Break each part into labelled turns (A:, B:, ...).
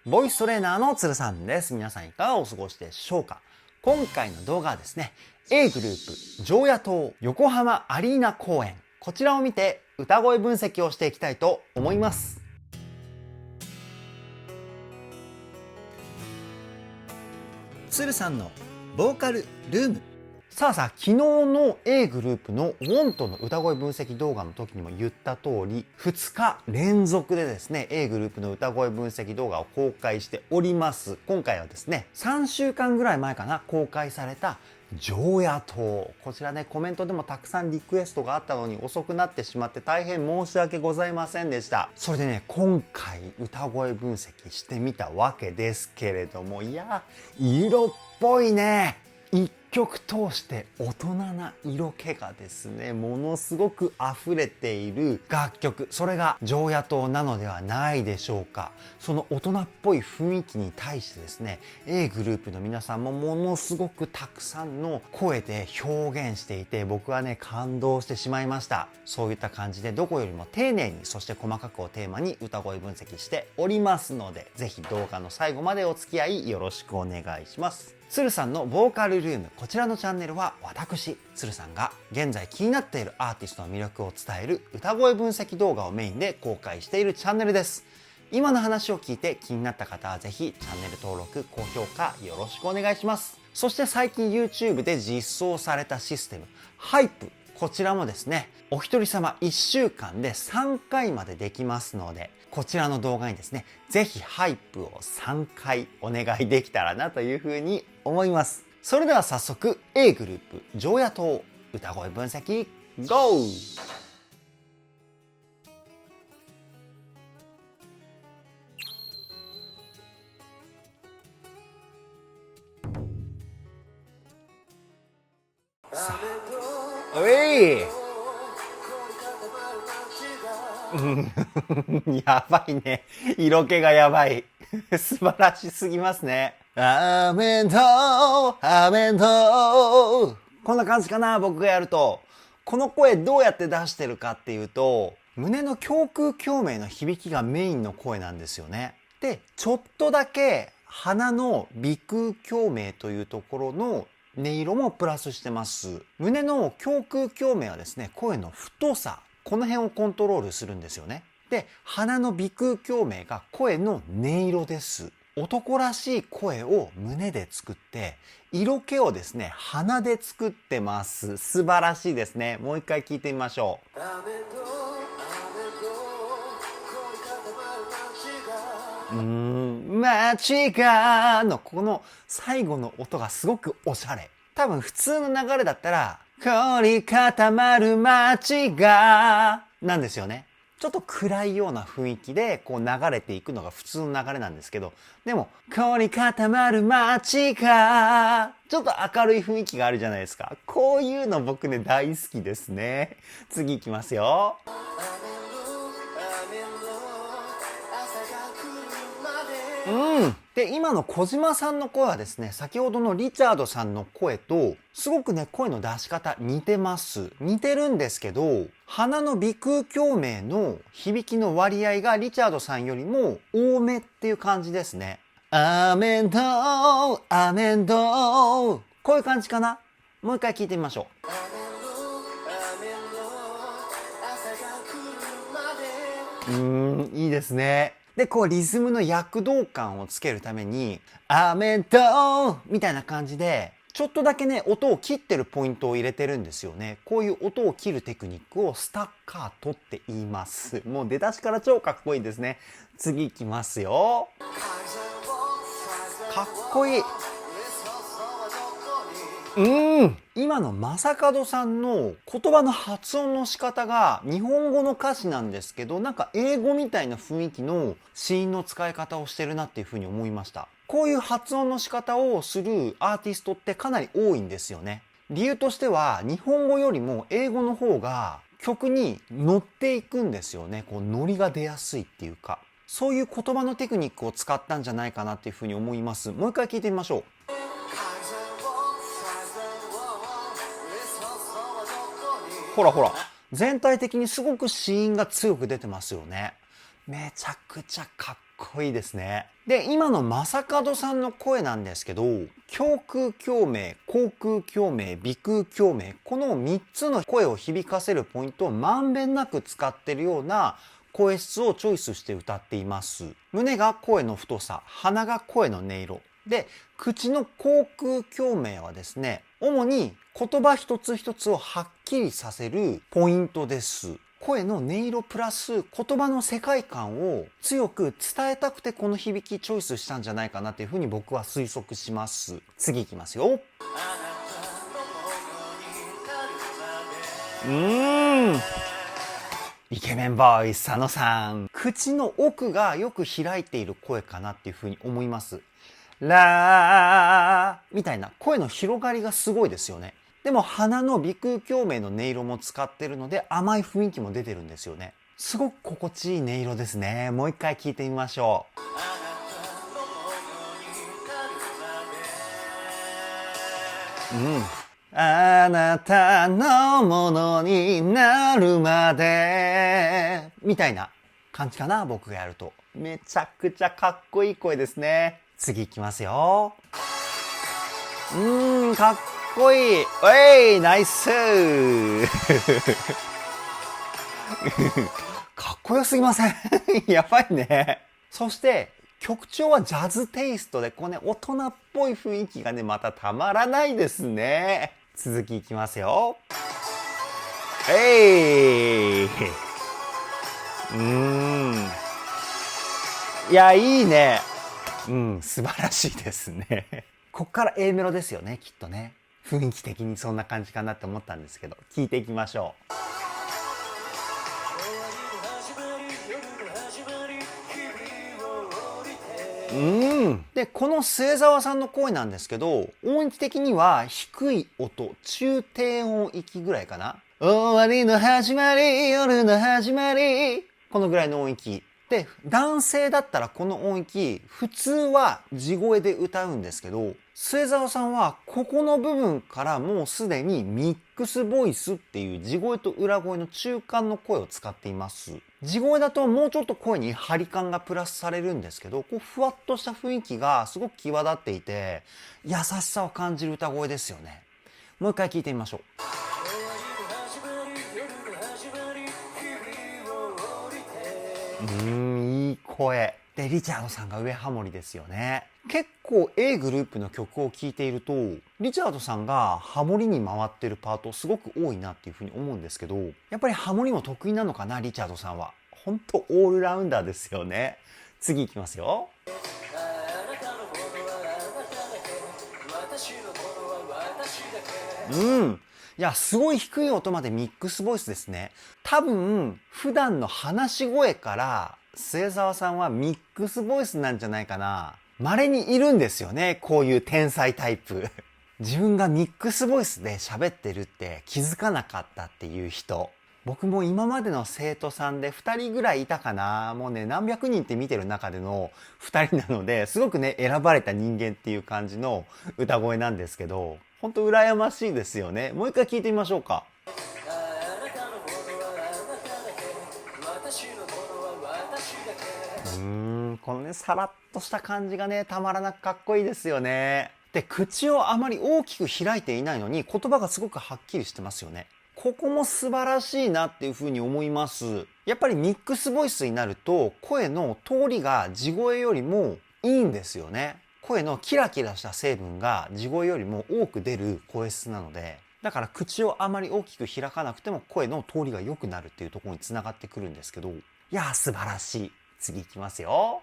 A: ボイストレーナーのつるさんです。皆さんいかがお過ごしでしょうか。今回の動画はですね、A グループ常夜灯横浜アリーナ公演、こちらを見て歌声分析をしていきたいと思います。つるさんのボーカルルーム。さあ、昨日の A グループのウォントの歌声分析動画の時にも言った通り、2日連続でですね A グループの歌声分析動画を公開しております。今回はですね3週間ぐらい前かな、公開された常夜灯、こちらねコメントでもたくさんリクエストがあったのに遅くなってしまって大変申し訳ございませんでした。それでね今回歌声分析してみたわけですけれども、いや色っぽいね。一曲通して大人な色気がですねものすごく溢れている楽曲、それが常夜灯なのではないでしょうか。その大人っぽい雰囲気に対してですね A グループの皆さんもものすごくたくさんの声で表現していて、僕はね感動してしまいました。そういった感じでどこよりも丁寧に、そして細かくをテーマに歌声分析しておりますので、ぜひ動画の最後までお付き合いよろしくお願いします。つるさんのボーカルルーム、こちらのチャンネルは私つるさんが現在気になっているアーティストの魅力を伝える歌声分析動画をメインで公開しているチャンネルです。今の話を聞いて気になった方はぜひチャンネル登録高評価よろしくお願いします。そして最近 YouTube で実装されたシステムハイプ、こちらもですねお一人様1週間で3回までできますので、こちらの動画にですねぜひハイプを3回お願いできたらなというふうに思います。それでは早速 A グループ常夜灯歌声分析 GO!おいやばいね。色気がやばい。素晴らしすぎますね。アメントアメント、こんな感じかな、僕がやると。この声どうやって出してるかっていうと、胸の胸腔共鳴の響きがメインの声なんですよね。で、ちょっとだけ鼻の鼻腔共鳴というところの音色もプラスしてます。胸の胸腔共鳴はですね、声の太さ、この辺をコントロールするんですよね。で、鼻の鼻腔共鳴が声の音色です。男らしい声を胸で作って、色気をですね、鼻で作ってます。素晴らしいですね。もう一回聞いてみましょう。街がのこの最後の音がすごくおしゃれ。多分普通の流れだったら凝り固まる街がなんですよね。ちょっと暗いような雰囲気でこう流れていくのが普通の流れなんですけど、でも凝り固まる街がちょっと明るい雰囲気があるじゃないですか。こういうの僕ね大好きですね。次いきますよ。で、今の小島さんの声はですね、先ほどのリチャードさんの声とすごくね声の出し方似てます。似てるんですけど、鼻の鼻腔共鳴の響きの割合がリチャードさんよりも多めっていう感じですね。アメントアメント、こういう感じかな。もう一回聞いてみましょう。いいですね。で、こうリズムの躍動感をつけるためにアメントみたいな感じでちょっとだけね音を切ってるポイントを入れてるんですよね。こういう音を切るテクニックをスタッカートって言います。もう出だしから超かっこいいですね。次いきますよ。かっこいい。今の正門さんの言葉の発音の仕方が日本語の歌詞なんですけど、なんか英語みたいな雰囲気の子音の使い方をしてるなっていうふうに思いました。こういう発音の仕方をするアーティストってかなり多いんですよね。理由としては日本語よりも英語の方が曲に乗っていくんですよね。こうノリが出やすいっていうか、そういう言葉のテクニックを使ったんじゃないかなっていうふうに思います。もう一回聞いてみましょう。ほらほら、全体的にすごく子音が強く出てますよね。めちゃくちゃかっこいいですね。で、今の正門さんの声なんですけど、胸腔共鳴、口腔共鳴、鼻腔共鳴、この3つの声を響かせるポイントをまんべんなく使ってるような声質をチョイスして歌っています。胸が声の太さ、鼻が声の音色。で、口の口腔共鳴はですね、主に言葉一つ一つをはっきりさせるポイントです。声の音色プラス言葉の世界観を強く伝えたくてこの響きチョイスしたんじゃないかなというふうに僕は推測します。次いきますよ。イケメンボーイ佐野さん。口の奥がよく開いている声かなっていうふうに思います。ラーみたいな声の広がりがすごいですよね。でも鼻の鼻腔共鳴の音色も使ってるので甘い雰囲気も出てるんですよね。すごく心地いい音色ですね。もう一回聞いてみましょう。あなたのものになるまでみたいな感じかな、僕がやると。めちゃくちゃかっこいい声ですね。次いきますよ。かっこいい。ナイスかっこよすぎませんやばいね。そして曲調はジャズテイストで、こうね、大人っぽい雰囲気がね、またたまらないですね。続きいきますよ。いや、いいね。素晴らしいですね。こっから A メロですよね、きっとね。雰囲気的にそんな感じかなって思ったんですけど、聞いていきましょう。で、この末澤さんの声なんですけど、音域的には低い音、中低音域ぐらいかな。終わりの始まり、夜の始まり。このぐらいの音域。で、男性だったらこの音域、普通は地声で歌うんですけど、末澤さんはここの部分からもうすでにミックスボイスっていう地声と裏声の中間の声を使っています。地声だともうちょっと声に張り感がプラスされるんですけど、こうふわっとした雰囲気がすごく際立っていて、優しさを感じる歌声ですよね。もう一回聞いてみましょう。いい声。で、リチャードさんが上ハモリですよね。結構 A グループの曲を聴いていると、リチャードさんがハモリに回ってるパートすごく多いなっていうふうに思うんですけど、やっぱりハモリも得意なのかな、リチャードさんは。ほんとオールラウンダーですよね。次いきますよ。いや、すごい低い音までミックスボイスですね。多分、普段の話し声から、末澤さんはミックスボイスなんじゃないかな。稀にいるんですよね、こういう天才タイプ。自分がミックスボイスで喋ってるって気づかなかったっていう人。僕も今までの生徒さんで2人ぐらいいたかな。もうね、何百人って見てる中での2人なので、すごくね、選ばれた人間っていう感じの歌声なんですけど、ほんと羨ましいですよね。もう一回聞いてみましょうか。このね、さらっとした感じがね、たまらなくかっこいいですよね。で、口をあまり大きく開いていないのに、言葉がすごくはっきりしてますよね。ここも素晴らしいなっていうふうに思います。やっぱりミックスボイスになると、声の通りが地声よりもいいんですよね。声のキラキラした成分が地声よりも多く出る声質なので、だから口をあまり大きく開かなくても声の通りが良くなるっていうところにつながってくるんですけど、いやー素晴らしい。次いきますよ。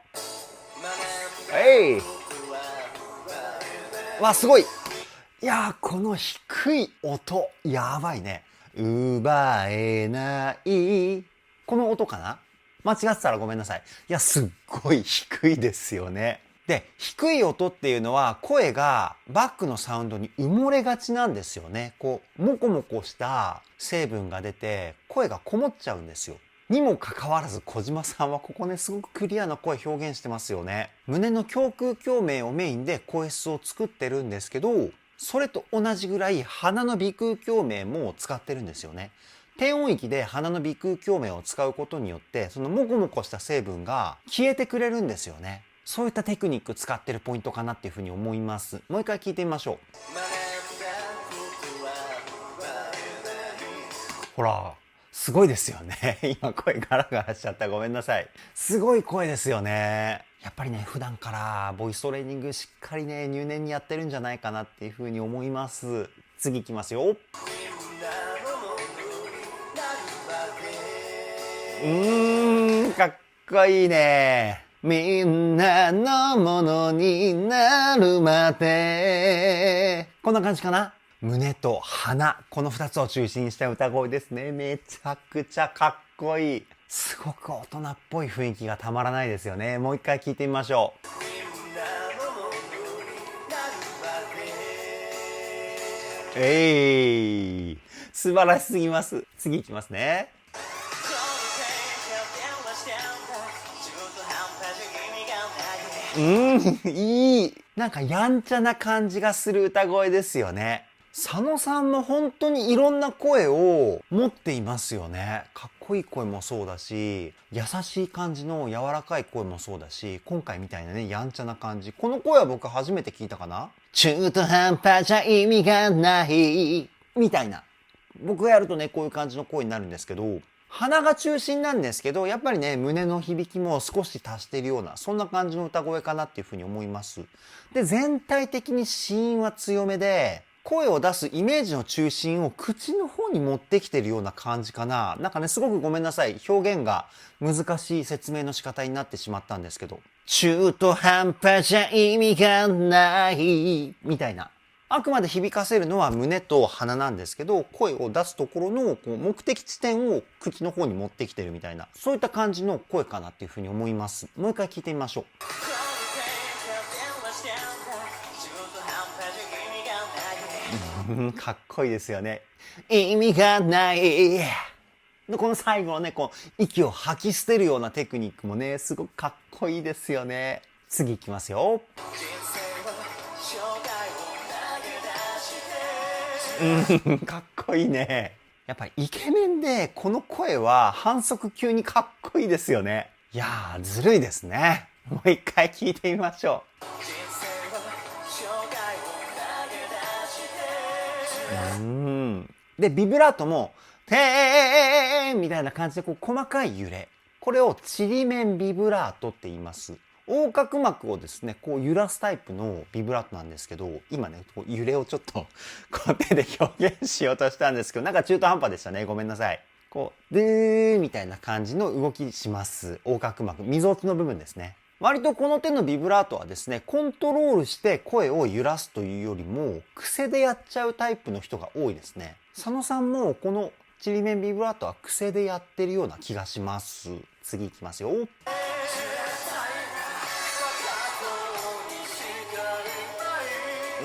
A: わ、すごい。いやー、この低い音、やばいね。奪えない。この音かな？間違ってたらごめんなさい。いや、すっごい低いですよね。で、低い音っていうのは声がバックのサウンドに埋もれがちなんですよね。こう、もこもこした成分が出て、声がこもっちゃうんですよ。にもかかわらず小島さんはここね、すごくクリアな声表現してますよね。胸の胸腔共鳴をメインで声質を作ってるんですけど、それと同じぐらい鼻の鼻腔共鳴も使ってるんですよね。低音域で鼻の鼻腔共鳴を使うことによって、そのモコモコした成分が消えてくれるんですよね。そういったテクニック使ってるポイントかなっていうふうに思います。もう一回聞いてみましょう。ほら、すごいですよね。今声ガラガラしちゃった。ごめんなさい。すごい声ですよね。やっぱりね、普段からボイストレーニングしっかりね、入念にやってるんじゃないかなっていうふうに思います。次いきますよ。かっこいいね。みんなのものになるまで。こんな感じかな。胸と鼻、この2つを中心にした歌声ですね。めちゃくちゃかっこいい。すごく大人っぽい雰囲気がたまらないですよね。もう一回聞いてみましょう。素晴らしすぎます。次いきますね。いい。なんかやんちゃな感じがする歌声ですよね。佐野さんも本当にいろんな声を持っていますよね。かっこいい声もそうだし、優しい感じの柔らかい声もそうだし、今回みたいなね、やんちゃな感じ。この声は僕初めて聞いたかな。中途半端じゃ意味がない。みたいな。僕がやるとね、こういう感じの声になるんですけど、鼻が中心なんですけど、やっぱりね、胸の響きも少し足しているような、そんな感じの歌声かなっていうふうに思います。で、全体的に子音は強めで、声を出すイメージの中心を口の方に持ってきてるような感じかな。なんかね、すごくごめんなさい。表現が難しい説明の仕方になってしまったんですけど、中途半端じゃ意味がない、みたいな。あくまで響かせるのは胸と鼻なんですけど、声を出すところのこう目的地点を口の方に持ってきてるみたいな、そういった感じの声かなっていうふうに思います。もう一回聞いてみましょう。かっこいいですよね。意味がない。で、この最後のね、こう、息を吐き捨てるようなテクニックもね、すごくかっこいいですよね。次いきますよ。かっこいいね。やっぱりイケメンで、この声は反則級にかっこいいですよね。いやー、ずるいですね。もう一回聞いてみましょう。で、ビブラートも、てーんみたいな感じでこう細かい揺れ。これをちりめんビブラートって言います。横隔膜をですね、こう揺らすタイプのビブラートなんですけど、今ね、こう揺れをちょっとこう手で表現しようとしたんですけど、なんか中途半端でしたね。ごめんなさい。こう、でーみたいな感じの動きします。横隔膜、みぞおちの部分ですね。割とこの手のビブラートはですね、コントロールして声を揺らすというよりも、癖でやっちゃうタイプの人が多いですね。佐野さんもこのちりめんビブラートは癖でやってるような気がします。次いきますよ。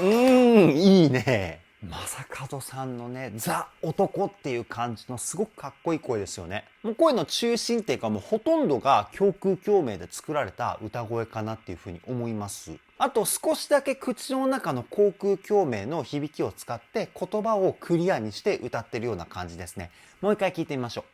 A: いいね。正門さんのね、ザ男っていう感じのすごくかっこいい声ですよね。もう声の中心っていうかもうほとんどが胸腔共鳴で作られた歌声かなっていうふうに思います。あと少しだけ口の中の口腔共鳴の響きを使って言葉をクリアにして歌ってるような感じですね。もう一回聞いてみましょ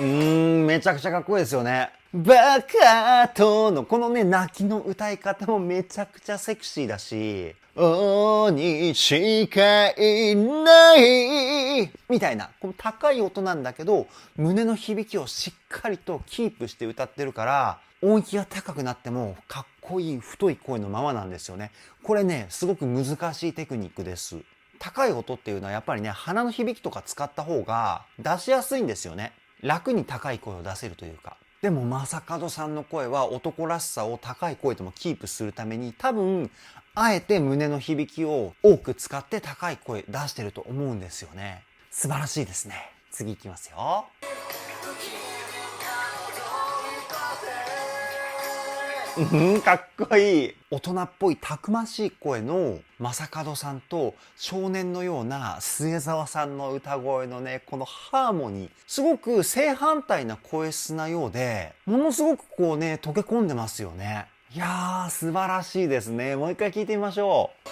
A: う。めちゃくちゃかっこいいですよね。バカとのこのね、泣きの歌い方もめちゃくちゃセクシーだし、鬼しかいないみたいな、この高い音なんだけど、胸の響きをしっかりとキープして歌ってるから、音域が高くなってもかっこいい太い声のままなんですよね。これね、すごく難しいテクニックです。高い音っていうのはやっぱりね、鼻の響きとか使った方が出しやすいんですよね。楽に高い声を出せるというか。でも正門さんの声は男らしさを高い声でもキープするために多分あえて胸の響きを多く使って高い声出してると思うんですよね。素晴らしいですね。次いきますよ。かっこいい。大人っぽいたくましい声の正門さんと少年のような末澤さんの歌声のね、このハーモニー。すごく正反対な声質なようで、ものすごくこうね、溶け込んでますよね。いやー、素晴らしいですね。もう一回聞いてみましょう。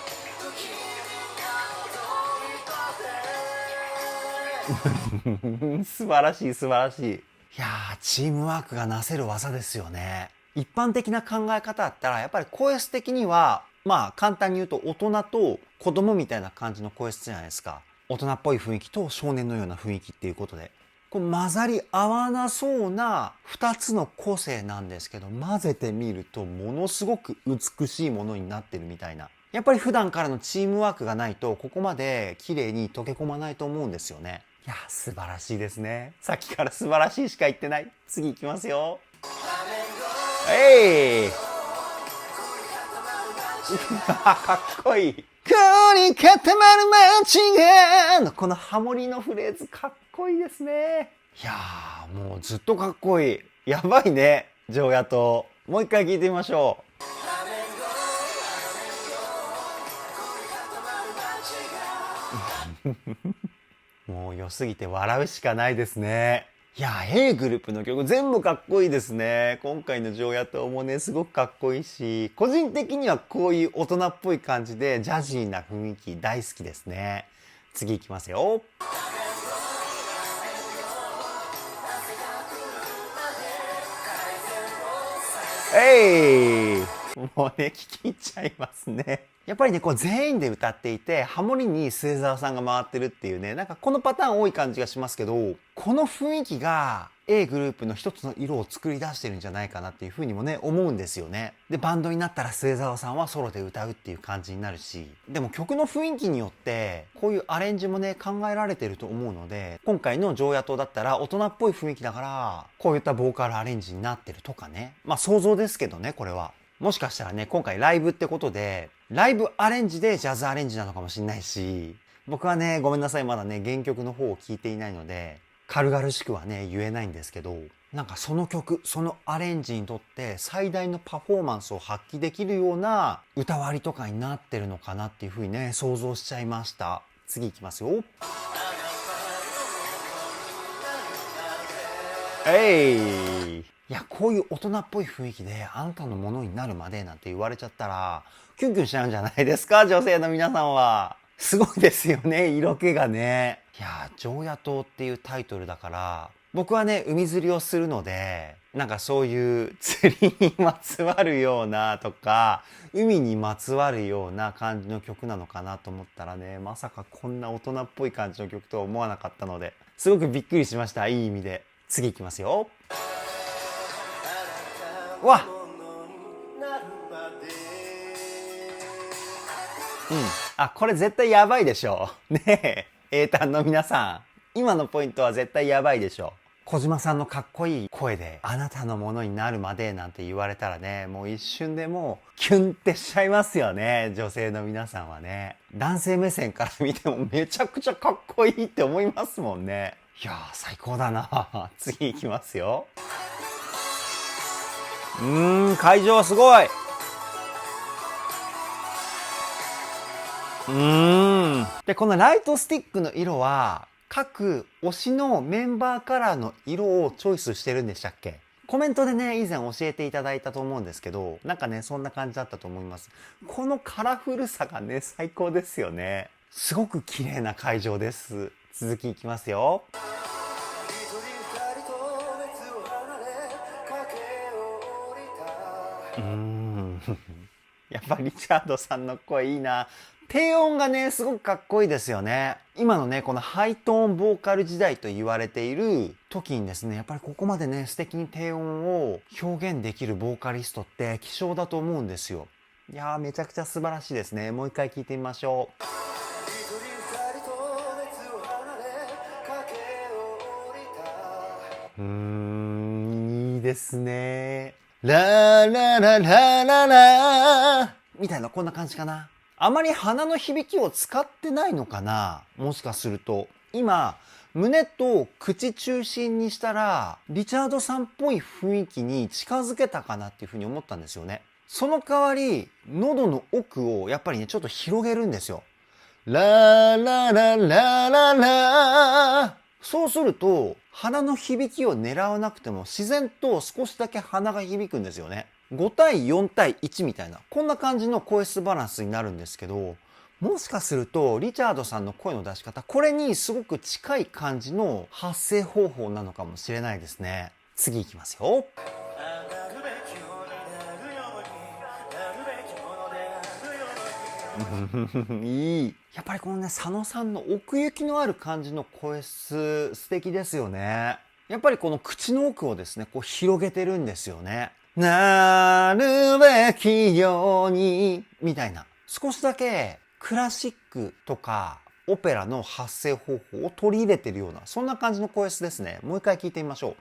A: 素晴らしい素晴らしい。いやー、チームワークがなせる技ですよね。一般的な考え方だったらやっぱり声質的にはまあ簡単に言うと大人と子供みたいな感じの声質じゃないですか。大人っぽい雰囲気と少年のような雰囲気っていうことで、こう混ざり合わなそうな2つの個性なんですけど、混ぜてみるとものすごく美しいものになってるみたいな。やっぱり普段からのチームワークがないとここまで綺麗に溶け込まないと思うんですよね。いや素晴らしいですね。さっきから素晴らしいしか言ってない。次いきますよ。えいかっこいい。凝り固まる街がこのハモリのフレーズかっこいいですね。いやーもうずっとかっこいい。やばいね常夜灯。もう一回聞いてみましょう。もう良すぎて笑うしかないですね。いや A グループの曲全部かっこいいですね。今回の常夜灯もねすごくかっこいいし、個人的にはこういう大人っぽい感じでジャジーな雰囲気大好きですね。次いきますよ。もうね聞き入っちゃいますね。やっぱりねこう全員で歌っていてハモリに末澤さんが回ってるっていうね、なんかこのパターン多い感じがしますけど、この雰囲気が A グループの一つの色を作り出してるんじゃないかなっていうふうにもね思うんですよね。でバンドになったら末澤さんはソロで歌うっていう感じになるし、でも曲の雰囲気によってこういうアレンジもね考えられてると思うので、今回の常夜灯だったら大人っぽい雰囲気だからこういったボーカルアレンジになってるとかね、まあ想像ですけどね、これはもしかしたらね今回ライブってことでライブアレンジでジャズアレンジなのかもしれないし、僕はねごめんなさいまだね原曲の方を聞いていないので軽々しくはね言えないんですけど、なんかその曲そのアレンジにとって最大のパフォーマンスを発揮できるような歌割りとかになってるのかなっていうふうにね想像しちゃいました。次いきますよ。いやこういう大人っぽい雰囲気であなたのものになるまでなんて言われちゃったらキュンキュンしちゃうんじゃないですか、女性の皆さんは。すごいですよね色気がね。いや常夜灯っていうタイトルだから僕はね海釣りをするので、なんかそういう釣りにまつわるようなとか海にまつわるような感じの曲なのかなと思ったらね、まさかこんな大人っぽい感じの曲とは思わなかったのですごくびっくりしました。いい意味で。次いきますよ。わっあ、これ絶対やばいでしょ。ねえ、英単の皆さん。今のポイントは絶対やばいでしょ。小島さんのかっこいい声で、あなたのものになるまでなんて言われたらね、もう一瞬でもう、キュンってしちゃいますよね。女性の皆さんはね。男性目線から見てもめちゃくちゃかっこいいって思いますもんね。いやー、最高だな。次いきますよ。会場すごい。でこのライトスティックの色は各推しのメンバーカラーの色をチョイスしてるんでしたっけ。コメントでね以前教えていただいたと思うんですけど、なんかねそんな感じだったと思います。このカラフルさがね最高ですよね。すごく綺麗な会場です。続きいきますよ。やっぱリチャードさんの声いいな。低音がねすごくかっこいいですよね。今のねこのハイトーンボーカル時代と言われている時にですね、やっぱりここまでね素敵に低音を表現できるボーカリストって希少だと思うんですよ。いやーめちゃくちゃ素晴らしいですね。もう一回聞いてみましょう。いいですね。ララララララみたいなこんな感じかな。あまり鼻の響きを使ってないのかな、もしかすると。今胸と口中心にしたらリチャードさんっぽい雰囲気に近づけたかなっていうふうに思ったんですよね。その代わり喉の奥をやっぱりねちょっと広げるんですよ。ララララララ。そうすると鼻の響きを狙わなくても自然と少しだけ鼻が響くんですよね。5対4対1みたいなこんな感じの声質バランスになるんですけど、もしかするとリチャードさんの声の出し方、これにすごく近い感じの発声方法なのかもしれないですね。次いきますよ。いい。やっぱりこのね、佐野さんの奥行きのある感じの声質、素敵ですよね。やっぱりこの口の奥をですね、こう広げてるんですよね。なるべきように、みたいな。少しだけクラシックとかオペラの発声方法を取り入れてるような、そんな感じの声質ですね。もう一回聞いてみましょう。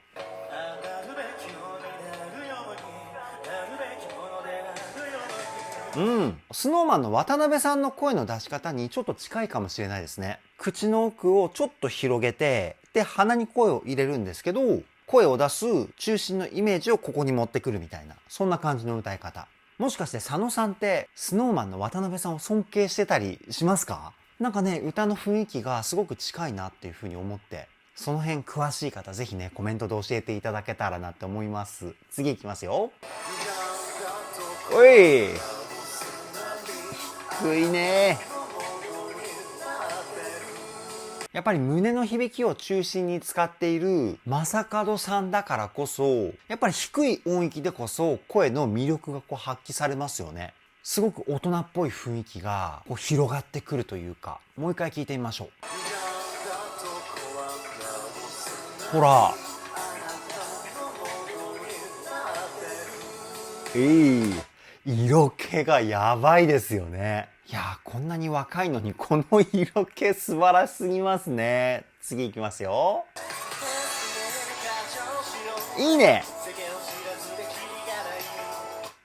A: スノーマンの渡辺さんの声の出し方にちょっと近いかもしれないですね。口の奥をちょっと広げて、で、鼻に声を入れるんですけど、声を出す中心のイメージをここに持ってくるみたいな、そんな感じの歌い方。もしかして佐野さんってスノーマンの渡辺さんを尊敬してたりしますか？なんかね、歌の雰囲気がすごく近いなっていうふうに思って、その辺詳しい方ぜひね、コメントで教えていただけたらなって思います。次いきますよ。おい！低いね。やっぱり胸の響きを中心に使っている正門さんだからこそ、やっぱり低い音域でこそ声の魅力がこう発揮されますよね。すごく大人っぽい雰囲気がこう広がってくるというか、もう一回聞いてみましょう。ほら。色気がやばいですよね。いやー、こんなに若いのにこの色気素晴らしすぎますね。次いきますよ。いいね。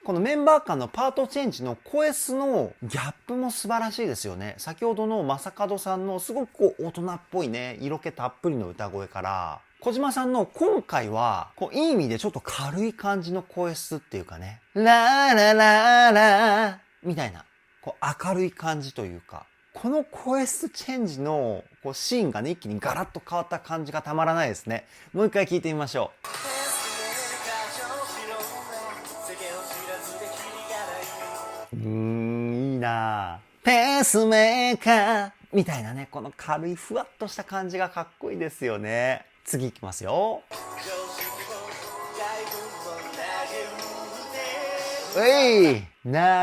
A: このメンバー間のパートチェンジの声質のギャップも素晴らしいですよね。先ほどの正門さんのすごくこう大人っぽいね、色気たっぷりの歌声から、小島さんの今回はこういい意味でちょっと軽い感じの声質っていうかね、ララララみたいなこう明るい感じというか、この声質チェンジのこうシーンがね、一気にガラッと変わった感じがたまらないですね。もう一回聞いてみましょう。いいなぁ。ペースメーカーみたいなね、この軽いふわっとした感じがかっこいいですよね。次いきますよ。投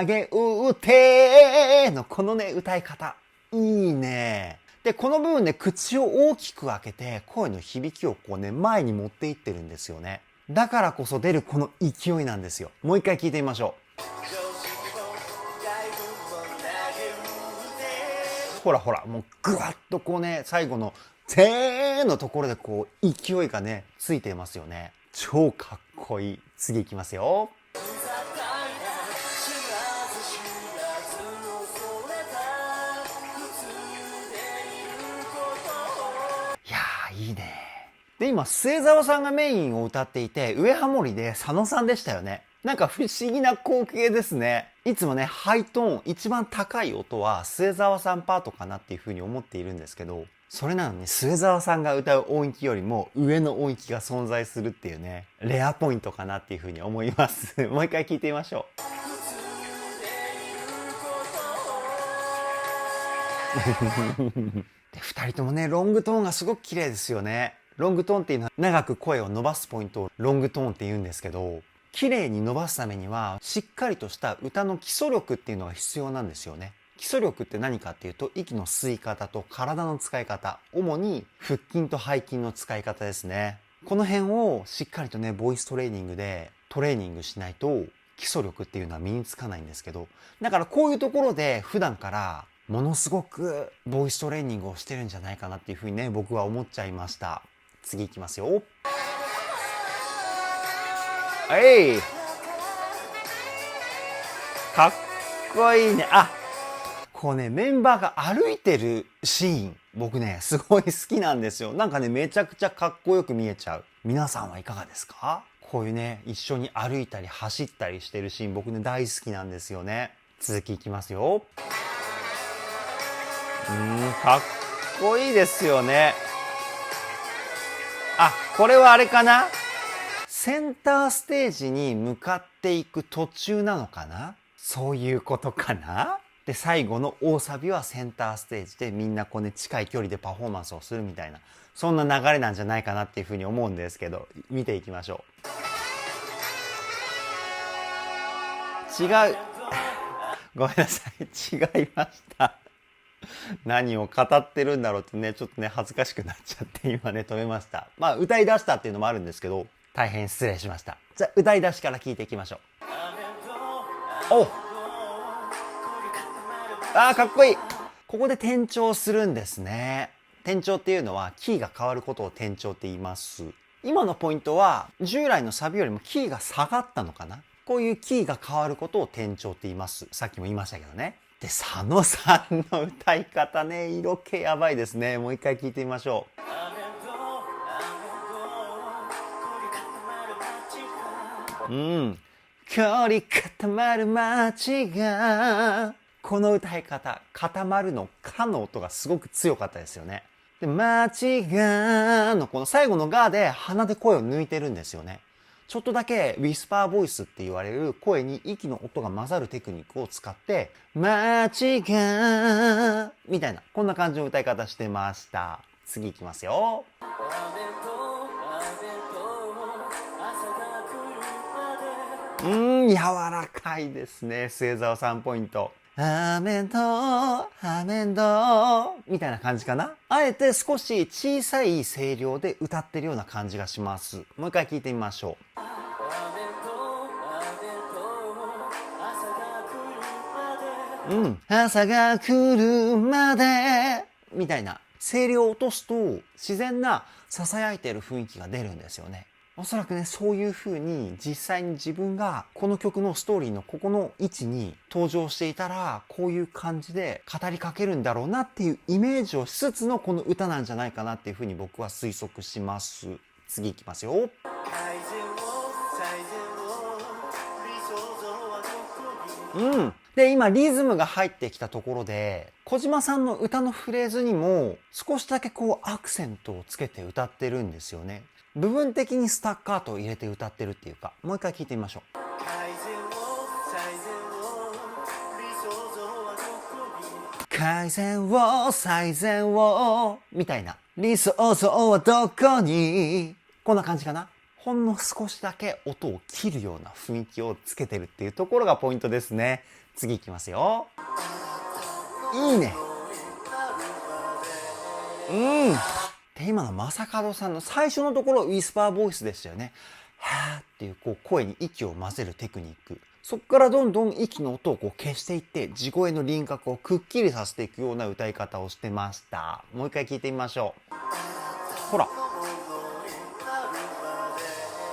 A: げ打てのこのね、歌い方。いいね。で、この部分で口を大きく開けて、声の響きをこうね、前に持っていってるんですよね。だからこそ出るこの勢いなんですよ。もう一回聞いてみましょう。ほらほら、もうぐわっとこうね、最後のてーのところでこう、勢いがね、ついていますよね。超かっこいい。次いきますよ。いいね。で、今、末澤さんがメインを歌っていて、上ハモリで佐野さんでしたよね。なんか不思議な光景ですね。いつもね、ハイトーン、一番高い音は末澤さんパートかなっていう風に思っているんですけど、それなのに末澤さんが歌う音域よりも上の音域が存在するっていうね、レアポイントかなっていう風に思います。もう一回聞いてみましょう。で、2人ともね、ロングトーンがすごく綺麗ですよね。ロングトーンっていうのは長く声を伸ばすポイントをロングトーンって言うんですけど、綺麗に伸ばすためにはしっかりとした歌の基礎力っていうのが必要なんですよね。基礎力って何かっていうと、息の吸い方と体の使い方、主に腹筋と背筋の使い方ですね。この辺をしっかりとね、ボイストレーニングでトレーニングしないと基礎力っていうのは身につかないんですけど、だからこういうところで普段からものすごくボイストレーニングをしてるんじゃないかなっていうふうにね、僕は思っちゃいました。次いきますよ。かっこいいね。こうね、メンバーが歩いてるシーン、僕ね、すごい好きなんですよ。なんかね、めちゃくちゃかっこよく見えちゃう。皆さんはいかがですか？こういうね、一緒に歩いたり走ったりしてるシーン、僕ね、大好きなんですよね。続きいきますよ。かっこいいですよね。これはあれかな？センターステージに向かっていく途中なのかな？そういうことかな？で最後の大サビはセンターステージでみんなこうね近い距離でパフォーマンスをするみたいな、そんな流れなんじゃないかなっていうふうに思うんですけど、見ていきましょう。違うごめんなさい、違いました何を語ってるんだろうってね、ちょっとね恥ずかしくなっちゃって今ね止めました。まあ歌い出したっていうのもあるんですけど、大変失礼しました。じゃあ歌い出しから聞いていきましょう。お、あーかっこいい。ここで転調するんですね。転調っていうのはキーが変わることを転調って言います。今のポイントは従来のサビよりもキーが下がったのかな。こういうキーが変わることを転調って言います。さっきも言いましたけどね。で、佐野さんの歌い方ね、色気やばいですね。もう一回聞いてみましょう。凝り固まる街が、この歌い方、固まるのかの音がすごく強かったですよね。で、街がのこの最後のがで鼻で声を抜いてるんですよね。ちょっとだけウィスパーボイスって言われる声に息の音が混ざるテクニックを使って、街がみたいな、こんな感じの歌い方してました。次いきますよ。柔らかいですね。末澤さんポイント。アメンドアメンドみたいな感じかな。あえて少し小さい声量で歌ってるような感じがします。もう一回聞いてみましょう。朝が来るまでみたいな声量を落とすと自然な囁いてる雰囲気が出るんですよね。おそらくね、そういう風に実際に自分がこの曲のストーリーのここの位置に登場していたら、こういう感じで語りかけるんだろうなっていうイメージをしつつのこの歌なんじゃないかなっていう風に僕は推測します。次いきますよ。で、今リズムが入ってきたところで、小島さんの歌のフレーズにも少しだけこうアクセントをつけて歌ってるんですよね。部分的にスタッカートを入れて歌ってるっていうか、もう一回聞いてみましょう。改善を最善をみたいな、理想像はどこに、こんな感じかな。ほんの少しだけ音を切るような雰囲気をつけてるっていうところがポイントですね。次いきますよ。いいね。で、今の正門さんの最初のところウィスパーボイスでしたよね。はーっていうこう声に息を混ぜるテクニック。そこからどんどん息の音をこう消していって地声の輪郭をくっきりさせていくような歌い方をしてました。もう一回聞いてみましょう。ほら。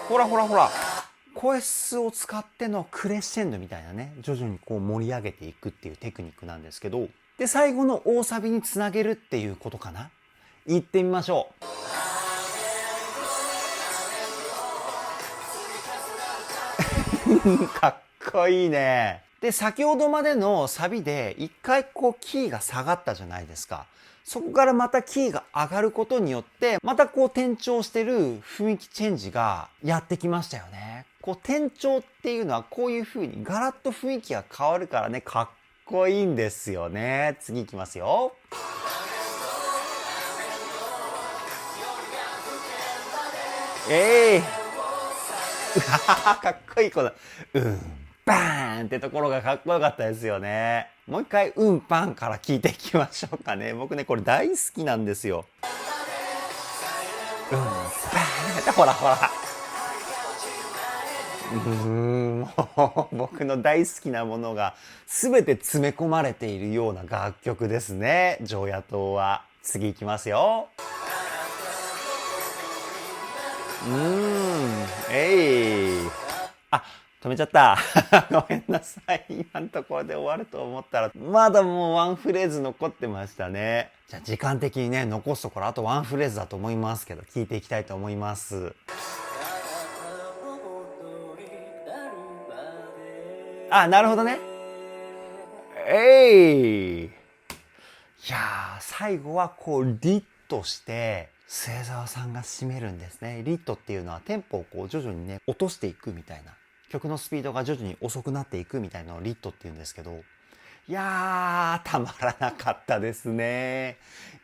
A: ほらほらほら。声質を使ってのクレッシェンドみたいなね、徐々にこう盛り上げていくっていうテクニックなんですけど、で、最後の大サビにつなげるっていうことかな。言ってみましょう。かっこいいね。で、先ほどまでのサビで一回こうキーが下がったじゃないですか。そこからまたキーが上がることによって、またこう転調してる雰囲気チェンジがやってきましたよね。こう転調っていうのはこういう風にガラッと雰囲気が変わるからね、かっこいいんですよね。次いきますよ。かっこいいこのバーンってところがかっこよかったですよね。もう一回パンから聞いていきましょうかね。僕ねこれ大好きなんですよ。バーンってほらほら。もう僕の大好きなものが全て詰め込まれているような楽曲ですね。常夜灯は。次いきますよ。あ、止めちゃった。ごめんなさい。今のところで終わると思ったら、まだもうワンフレーズ残ってましたね。じゃあ時間的にね、残すところあとワンフレーズだと思いますけど、聞いていきたいと思います。あ、なるほどね。いやー、最後はこう、リッとして、末澤さんが締めるんですね。リットっていうのはテンポをこう徐々にね、落としていくみたいな。曲のスピードが徐々に遅くなっていくみたいなのをリットって言うんですけど、いやー、たまらなかったですね。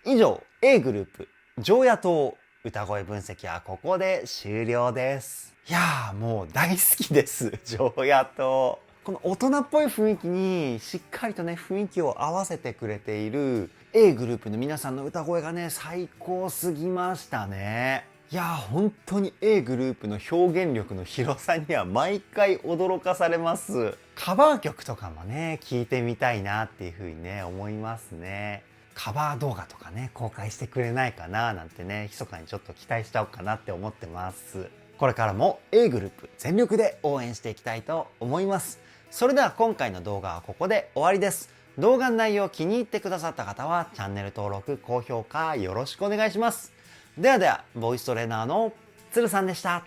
A: 以上、A グループ、常夜灯歌声分析はここで終了です。いやー、もう大好きです、常夜灯。この大人っぽい雰囲気にしっかりとね、雰囲気を合わせてくれている A グループの皆さんの歌声がね、最高すぎましたね。いやー、本当に A グループの表現力の広さには毎回驚かされます。カバー曲とかもね、聴いてみたいなっていう風にね、思いますね。カバー動画とかね、公開してくれないかななんてね、密かにちょっと期待しちゃおうかなって思ってます。これからも A グループ全力で応援していきたいと思います。それでは今回の動画はここで終わりです。動画の内容を気に入ってくださった方はチャンネル登録、高評価よろしくお願いします。ではでは、ボイストレーナーのつるさんでした。